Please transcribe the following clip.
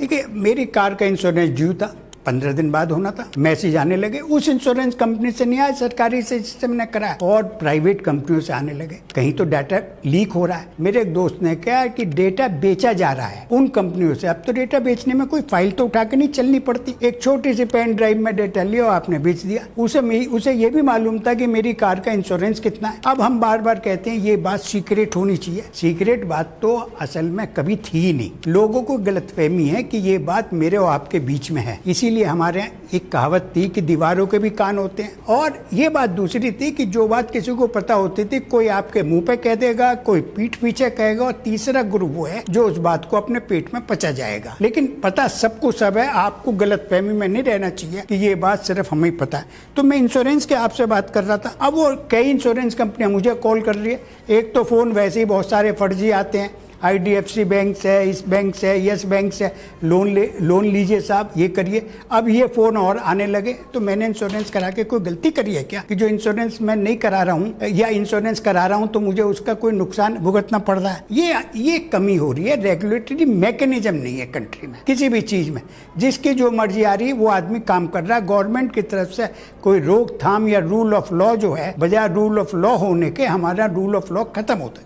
देखिए, मेरी कार का इंश्योरेंस ड्यू था, 15 दिन बाद होना था। मैसेज आने लगे, उस इंश्योरेंस कंपनी से नहीं आया, सरकारी सिस्टम ने कराया, और प्राइवेट कंपनियों से आने लगे। कहीं तो डाटा लीक हो रहा है। मेरे एक दोस्त ने कहा कि डेटा बेचा जा रहा है उन कंपनियों से। अब तो डेटा बेचने में कोई फाइल तो उठा के नहीं चलनी पड़ती, एक छोटी सी पेन ड्राइव में डेटा लिया और आपने बेच दिया। उसे ये भी मालूम था कि मेरी कार का इंश्योरेंस कितना है। अब हम बार बार कहते हैं ये बात सीक्रेट होनी चाहिए। सीक्रेट बात तो असल में कभी थी ही नहीं। लोगों को गलतफहमी है कि ये बात मेरे और आपके बीच में है। इसीलिए हमारे एक कहावत थी कि दीवारों के भी कान होते हैं। और ये बात दूसरी थी कि जो बात किसी को पता होती थी, कोई आपके मुंह पे कह देगा, कोई पीठ पीछे कहेगा, और तीसरा ग्रुप वो है जो उस बात को अपने पेट में पचा जाएगा। लेकिन पता सबको सब है, आपको गलतफहमी में नहीं रहना चाहिए कि ये बात सिर्फ हमें पता है। तो मैं इंश्योरेंस के आपसे बात कर रहा था। अब वो कई इंश्योरेंस कंपनियां मुझे कॉल कर रही है। एक तो फोन वैसे ही बहुत सारे फर्जी आते हैं, IDFC बैंक से, इस बैंक से, यस बैंक से लोन लीजिए साहब, ये करिए। अब ये फ़ोन और आने लगे। तो मैंने इंश्योरेंस करा के कोई गलती करी है क्या कि जो इंश्योरेंस मैं नहीं करा रहा हूँ, या इंश्योरेंस करा रहा हूँ तो मुझे उसका कोई नुकसान भुगतना पड़ रहा है? ये कमी हो रही है। रेगुलेटरी मैकेनिज्म नहीं है कंट्री में किसी भी चीज़ में। जिसकी जो मर्जी आ रही है वो आदमी काम कर रहा है। गवर्नमेंट की तरफ से कोई रोकथाम या रूल ऑफ लॉ जो है, बजाय रूल ऑफ लॉ होने के हमारा रूल ऑफ लॉ खत्म होता है।